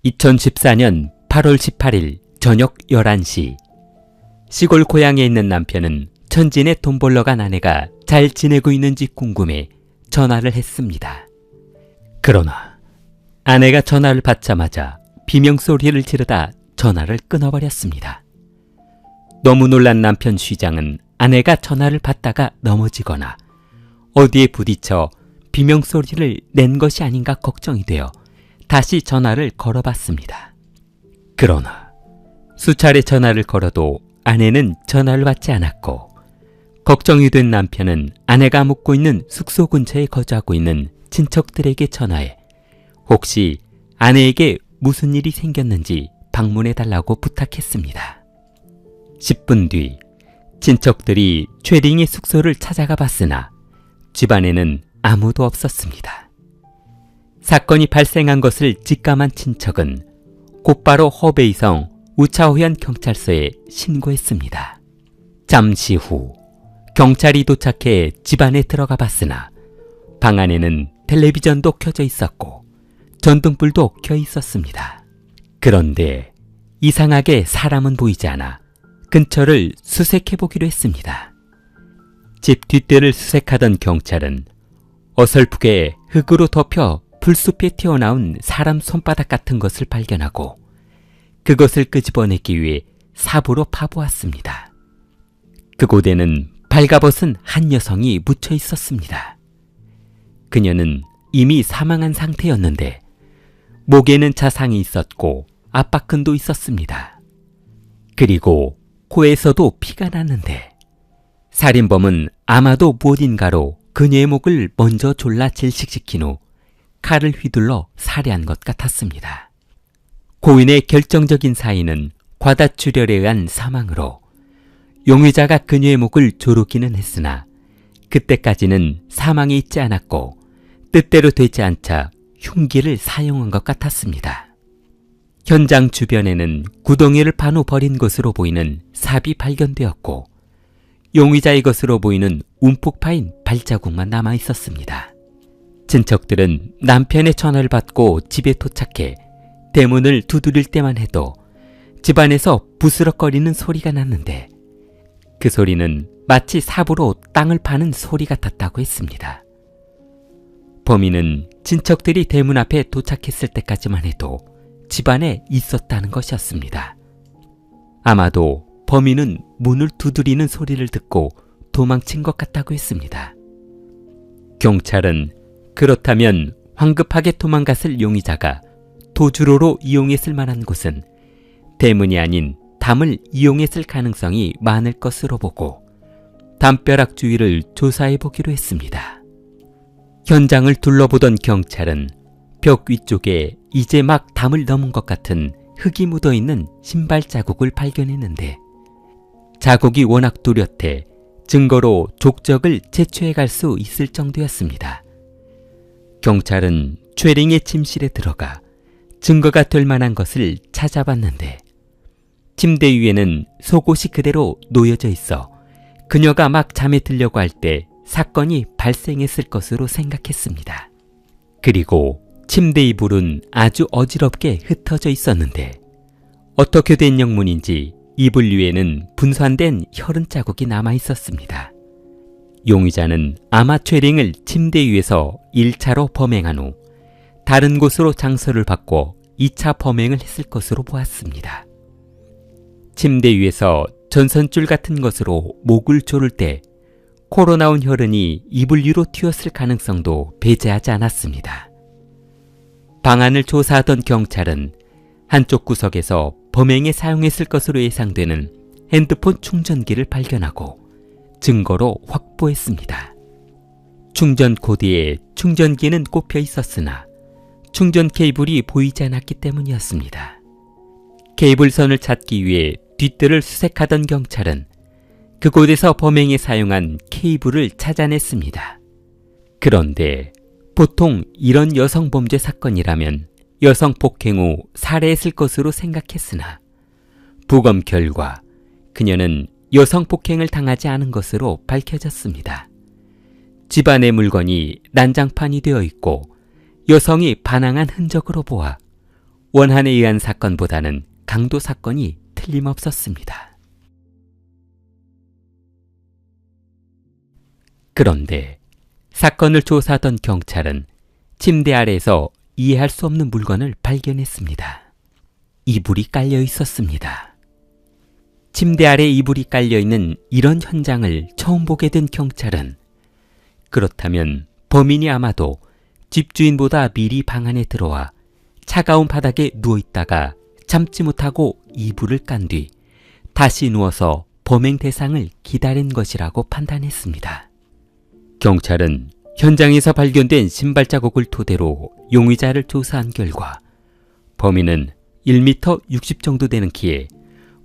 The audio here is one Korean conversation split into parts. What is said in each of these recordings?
2014년 8월 18일 저녁 11시 시골 고향에 있는 남편은 천진에 돈 벌러 간 아내가 잘 지내고 있는지 궁금해 전화를 했습니다. 그러나 아내가 전화를 받자마자 비명소리를 지르다 전화를 끊어버렸습니다. 너무 놀란 남편 쉬장은 아내가 전화를 받다가 넘어지거나 어디에 부딪혀 비명소리를 낸 것이 아닌가 걱정이 되어 다시 전화를 걸어봤습니다. 그러나 수차례 전화를 걸어도 아내는 전화를 받지 않았고 걱정이 된 남편은 아내가 묵고 있는 숙소 근처에 거주하고 있는 친척들에게 전화해 혹시 아내에게 무슨 일이 생겼는지 방문해달라고 부탁했습니다. 10분 뒤 친척들이 최링의 숙소를 찾아가 봤으나 집안에는 아무도 없었습니다. 사건이 발생한 것을 직감한 친척은 곧바로 허베이성 우차오현 경찰서에 신고했습니다. 잠시 후 경찰이 도착해 집안에 들어가 봤으나 방 안에는 텔레비전도 켜져 있었고 전등불도 켜 있었습니다. 그런데 이상하게 사람은 보이지 않아 근처를 수색해보기로 했습니다. 집 뒷뜰을 수색하던 경찰은 어설프게 흙으로 덮여 풀숲에 튀어나온 사람 손바닥 같은 것을 발견하고 그것을 끄집어내기 위해 삽으로 파보았습니다. 그곳에는 발가벗은 한 여성이 묻혀 있었습니다. 그녀는 이미 사망한 상태였는데 목에는 자상이 있었고 압박근도 있었습니다. 그리고 코에서도 피가 났는데 살인범은 아마도 무엇인가로 그녀의 목을 먼저 졸라 질식시킨 후 칼을 휘둘러 살해한 것 같았습니다. 고인의 결정적인 사인은 과다출혈에 의한 사망으로 용의자가 그녀의 목을 조르기는 했으나 그때까지는 사망이 있지 않았고 뜻대로 되지 않자 흉기를 사용한 것 같았습니다. 현장 주변에는 구덩이를 판 후 버린 것으로 보이는 삽이 발견되었고 용의자의 것으로 보이는 움푹 파인 발자국만 남아 있었습니다. 친척들은 남편의 전화를 받고 집에 도착해 대문을 두드릴 때만 해도 집안에서 부스럭거리는 소리가 났는데 그 소리는 마치 삽으로 땅을 파는 소리 같았다고 했습니다. 범인은 친척들이 대문 앞에 도착했을 때까지만 해도 집안에 있었다는 것이었습니다. 아마도 범인은 문을 두드리는 소리를 듣고 도망친 것 같다고 했습니다. 경찰은 그렇다면 황급하게 도망갔을 용의자가 도주로로 이용했을 만한 곳은 대문이 아닌 담을 이용했을 가능성이 많을 것으로 보고 담벼락 주위를 조사해 보기로 했습니다. 현장을 둘러보던 경찰은 벽 위쪽에 이제 막 담을 넘은 것 같은 흙이 묻어있는 신발 자국을 발견했는데 자국이 워낙 뚜렷해 증거로 족적을 제초해 갈 수 있을 정도였습니다. 경찰은 최링의 침실에 들어가 증거가 될 만한 것을 찾아봤는데 침대 위에는 속옷이 그대로 놓여져 있어 그녀가 막 잠에 들려고 할 때 사건이 발생했을 것으로 생각했습니다. 그리고 침대 이불은 아주 어지럽게 흩어져 있었는데 어떻게 된 영문인지 이불 위에는 분산된 혈흔 자국이 남아 있었습니다. 용의자는 아마 최링을 침대 위에서 1차로 범행한 후 다른 곳으로 장소를 바꿔 2차 범행을 했을 것으로 보았습니다. 침대 위에서 전선줄 같은 것으로 목을 조를 때 코로 나온 혈흔이 이불 위로 튀었을 가능성도 배제하지 않았습니다. 방안을 조사하던 경찰은 한쪽 구석에서 범행에 사용했을 것으로 예상되는 핸드폰 충전기를 발견하고 증거로 확보했습니다. 충전 코드에 충전기는 꼽혀 있었으나 충전 케이블이 보이지 않았기 때문이었습니다. 케이블선을 찾기 위해 뒷뜰을 수색하던 경찰은 그곳에서 범행에 사용한 케이블을 찾아냈습니다. 그런데 보통 이런 여성 범죄 사건이라면 여성 폭행 후 살해했을 것으로 생각했으나 부검 결과 그녀는 여성 폭행을 당하지 않은 것으로 밝혀졌습니다. 집안의 물건이 난장판이 되어 있고 여성이 반항한 흔적으로 보아 원한에 의한 사건보다는 강도 사건이 틀림없었습니다. 그런데 사건을 조사하던 경찰은 침대 아래에서 이해할 수 없는 물건을 발견했습니다. 이불이 깔려 있었습니다. 침대 아래 이불이 깔려 있는 이런 현장을 처음 보게 된 경찰은 그렇다면 범인이 아마도 집주인보다 미리 방 안에 들어와 차가운 바닥에 누워있다가 참지 못하고 이불을 깐 뒤 다시 누워서 범행 대상을 기다린 것이라고 판단했습니다. 경찰은 현장에서 발견된 신발 자국을 토대로 용의자를 조사한 결과 범인은 1m 60 정도 되는 키에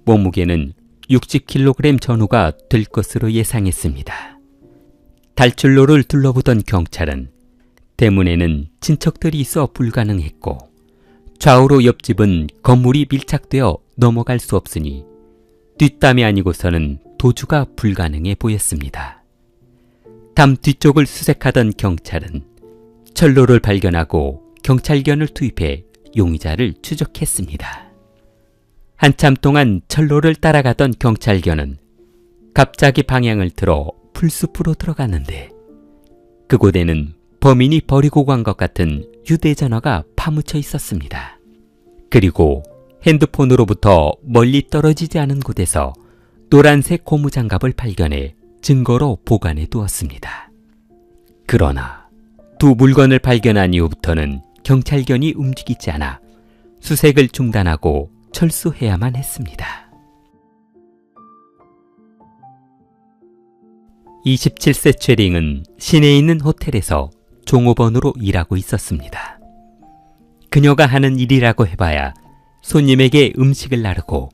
몸무게는 60kg 전후가 될 것으로 예상했습니다. 탈출로를 둘러보던 경찰은 대문에는 친척들이 있어 불가능했고 좌우로 옆집은 건물이 밀착되어 넘어갈 수 없으니 뒷담이 아니고서는 도주가 불가능해 보였습니다. 담 뒤쪽을 수색하던 경찰은 철로를 발견하고 경찰견을 투입해 용의자를 추적했습니다. 한참 동안 철로를 따라가던 경찰견은 갑자기 방향을 틀어 풀숲으로 들어갔는데 그곳에는 범인이 버리고 간 것 같은 휴대전화가 파묻혀 있었습니다. 그리고 핸드폰으로부터 멀리 떨어지지 않은 곳에서 노란색 고무장갑을 발견해 증거로 보관해 두었습니다. 그러나 두 물건을 발견한 이후부터는 경찰견이 움직이지 않아 수색을 중단하고 철수해야만 했습니다. 27세 최링은 시내에 있는 호텔에서 종업원으로 일하고 있었습니다. 그녀가 하는 일이라고 해봐야 손님에게 음식을 나르고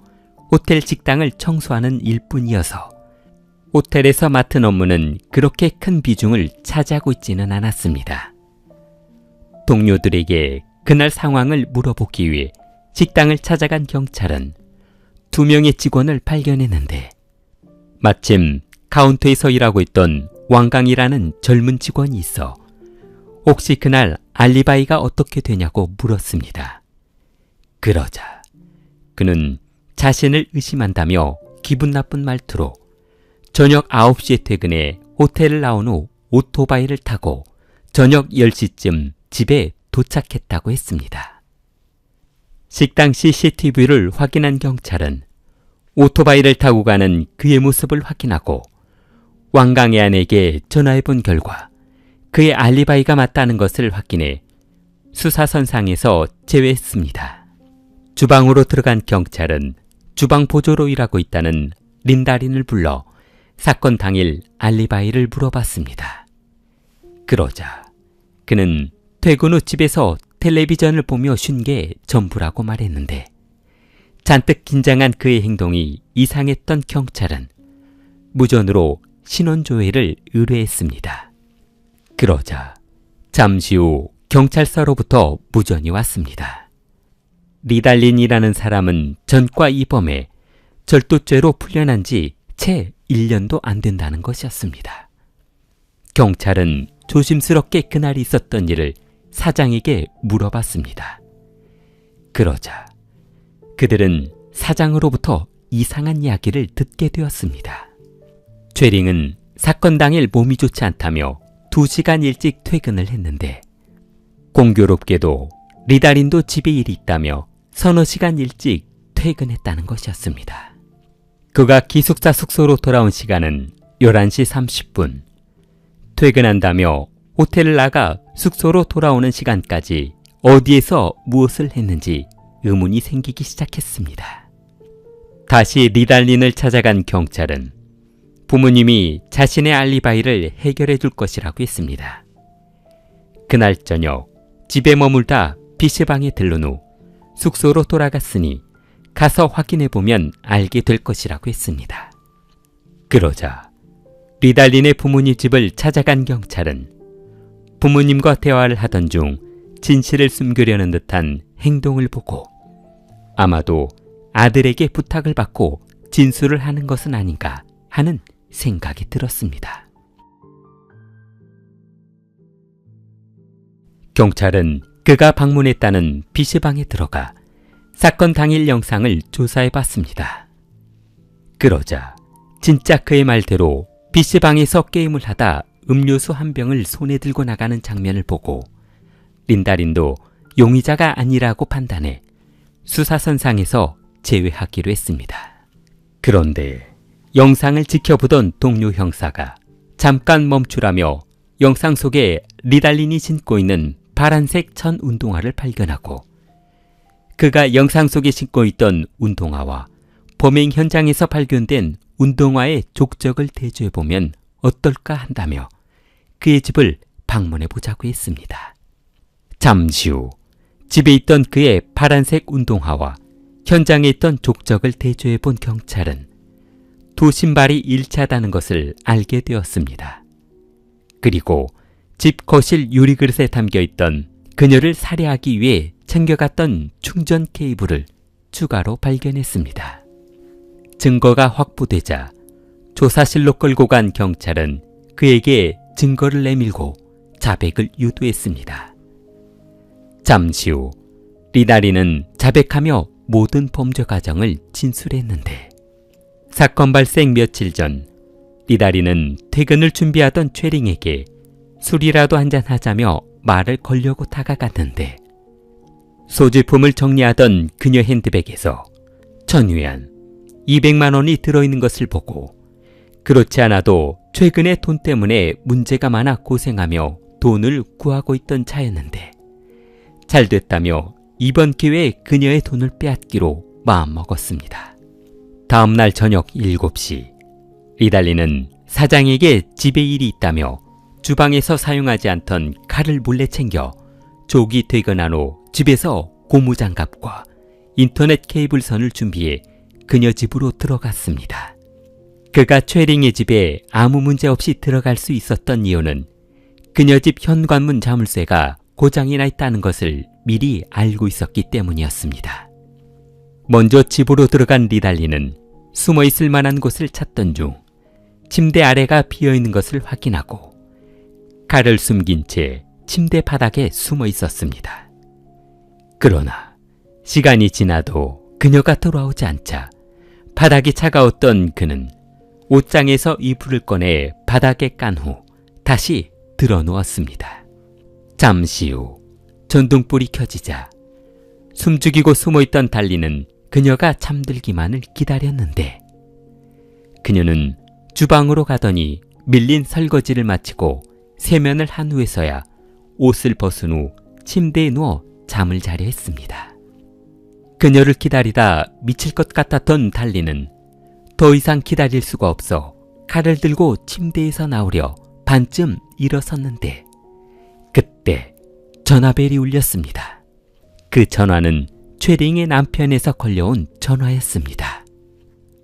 호텔 식당을 청소하는 일뿐이어서 호텔에서 맡은 업무는 그렇게 큰 비중을 차지하고 있지는 않았습니다. 동료들에게 그날 상황을 물어보기 위해 식당을 찾아간 경찰은 2명의 직원을 발견했는데 마침 카운터에서 일하고 있던 왕강이라는 젊은 직원이 있어 혹시 그날 알리바이가 어떻게 되냐고 물었습니다. 그러자 그는 자신을 의심한다며 기분 나쁜 말투로 저녁 9시에 퇴근해 호텔을 나온 후 오토바이를 타고 저녁 10시쯤 집에 도착했다고 했습니다. 식당 CCTV를 확인한 경찰은 오토바이를 타고 가는 그의 모습을 확인하고 왕강의 아내에게 전화해본 결과 그의 알리바이가 맞다는 것을 확인해 수사선상에서 제외했습니다. 주방으로 들어간 경찰은 주방 보조로 일하고 있다는 린다린을 불러 사건 당일 알리바이를 물어봤습니다. 그러자 그는 퇴근 후 집에서 텔레비전을 보며 쉰 게 전부라고 말했는데 잔뜩 긴장한 그의 행동이 이상했던 경찰은 무전으로 신원조회를 의뢰했습니다. 그러자 잠시 후 경찰서로부터 무전이 왔습니다. 리달린이라는 사람은 전과 이범에 절도죄로 풀려난 지 채 1년도 안 된다는 것이었습니다. 경찰은 조심스럽게 그날 있었던 일을 사장에게 물어봤습니다. 그러자 그들은 사장으로부터 이상한 이야기를 듣게 되었습니다. 최링은 사건 당일 몸이 좋지 않다며 2시간 일찍 퇴근을 했는데 공교롭게도 리달린도 집에 일이 있다며 서너 시간 일찍 퇴근했다는 것이었습니다. 그가 기숙사 숙소로 돌아온 시간은 11시 30분. 퇴근한다며 호텔을 나가 숙소로 돌아오는 시간까지 어디에서 무엇을 했는지 의문이 생기기 시작했습니다. 다시 리달린을 찾아간 경찰은 부모님이 자신의 알리바이를 해결해 줄 것이라고 했습니다. 그날 저녁 집에 머물다 PC방에 들른 후 숙소로 돌아갔으니 가서 확인해보면 알게 될 것이라고 했습니다. 그러자 리달린의 부모님 집을 찾아간 경찰은 부모님과 대화를 하던 중 진실을 숨기려는 듯한 행동을 보고 아마도 아들에게 부탁을 받고 진술을 하는 것은 아닌가 하는 생각이 들었습니다. 경찰은 그가 방문했다는 PC방에 들어가 사건 당일 영상을 조사해 봤습니다. 그러자 진짜 그의 말대로 PC방에서 게임을 하다 음료수 한 병을 손에 들고 나가는 장면을 보고 린다린도 용의자가 아니라고 판단해 수사선상에서 제외하기로 했습니다. 그런데 영상을 지켜보던 동료 형사가 잠깐 멈추라며 영상 속에 리달린이 신고 있는 파란색 천 운동화를 발견하고 그가 영상 속에 신고 있던 운동화와 범행 현장에서 발견된 운동화의 족적을 대조해보면 어떨까 한다며 그의 집을 방문해보자고 했습니다. 잠시 후 집에 있던 그의 파란색 운동화와 현장에 있던 족적을 대조해본 경찰은 두 신발이 일치하다는 것을 알게 되었습니다. 그리고 집 거실 유리그릇에 담겨있던 그녀를 살해하기 위해 챙겨갔던 충전 케이블을 추가로 발견했습니다. 증거가 확보되자 조사실로 끌고 간 경찰은 그에게 증거를 내밀고 자백을 유도했습니다. 잠시 후 리달린은 자백하며 모든 범죄 과정을 진술했는데 사건 발생 며칠 전 리달린은 퇴근을 준비하던 최링에게 술이라도 한잔하자며 말을 걸려고 다가갔는데 소지품을 정리하던 그녀 핸드백에서 천위안 200만 원이 들어있는 것을 보고 그렇지 않아도 최근에 돈 때문에 문제가 많아 고생하며 돈을 구하고 있던 차였는데 잘됐다며 이번 기회에 그녀의 돈을 빼앗기로 마음먹었습니다. 다음날 저녁 7시 리달린은 사장에게 집에 일이 있다며 주방에서 사용하지 않던 칼을 몰래 챙겨 조기 퇴근한 후 집에서 고무장갑과 인터넷 케이블선을 준비해 그녀 집으로 들어갔습니다. 그가 최링의 집에 아무 문제 없이 들어갈 수 있었던 이유는 그녀 집 현관문 자물쇠가 고장이 나 있다는 것을 미리 알고 있었기 때문이었습니다. 먼저 집으로 들어간 리달린은 숨어 있을 만한 곳을 찾던 중 침대 아래가 비어있는 것을 확인하고 칼을 숨긴 채 침대 바닥에 숨어 있었습니다. 그러나 시간이 지나도 그녀가 돌아오지 않자 바닥이 차가웠던 그는 옷장에서 이불을 꺼내 바닥에 깐 후 다시 들어누웠습니다. 잠시 후 전등불이 켜지자 숨죽이고 숨어있던 달리는 그녀가 잠들기만을 기다렸는데 그녀는 주방으로 가더니 밀린 설거지를 마치고 세면을 한 후에서야 옷을 벗은 후 침대에 누워 잠을 자려 했습니다. 그녀를 기다리다 미칠 것 같았던 달리는 더 이상 기다릴 수가 없어 칼을 들고 침대에서 나오려 반쯤 일어섰는데 그때 전화벨이 울렸습니다. 그 전화는 최링의 남편에서 걸려온 전화였습니다.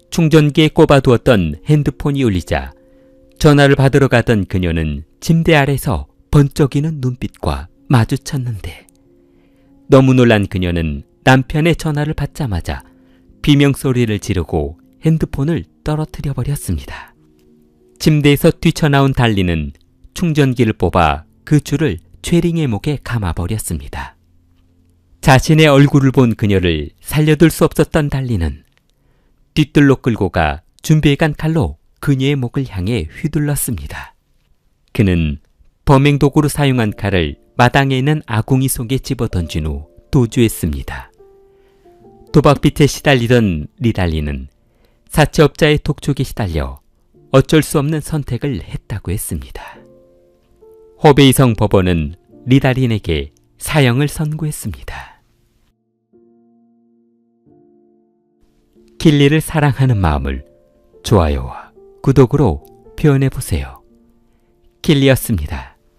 충전기에 꼽아두었던 핸드폰이 울리자 전화를 받으러 가던 그녀는 침대 아래서 번쩍이는 눈빛과 마주쳤는데 너무 놀란 그녀는 남편의 전화를 받자마자 비명소리를 지르고 핸드폰을 떨어뜨려 버렸습니다. 침대에서 뛰쳐나온 달리는 충전기를 뽑아 그 줄을 최링의 목에 감아버렸습니다. 자신의 얼굴을 본 그녀를 살려둘 수 없었던 달리는 뒤뜰로 끌고 가 준비해간 칼로 그녀의 목을 향해 휘둘렀습니다. 그는 범행 도구로 사용한 칼을 마당에 있는 아궁이 속에 집어던진 후 도주했습니다. 도박빚에 시달리던 리달린은 사채업자의 독촉에 시달려 어쩔 수 없는 선택을 했다고 했습니다. 호베이성 법원은 리달린에게 사형을 선고했습니다. 킬리를 사랑하는 마음을 좋아요와 구독으로 표현해보세요. 킬리였습니다.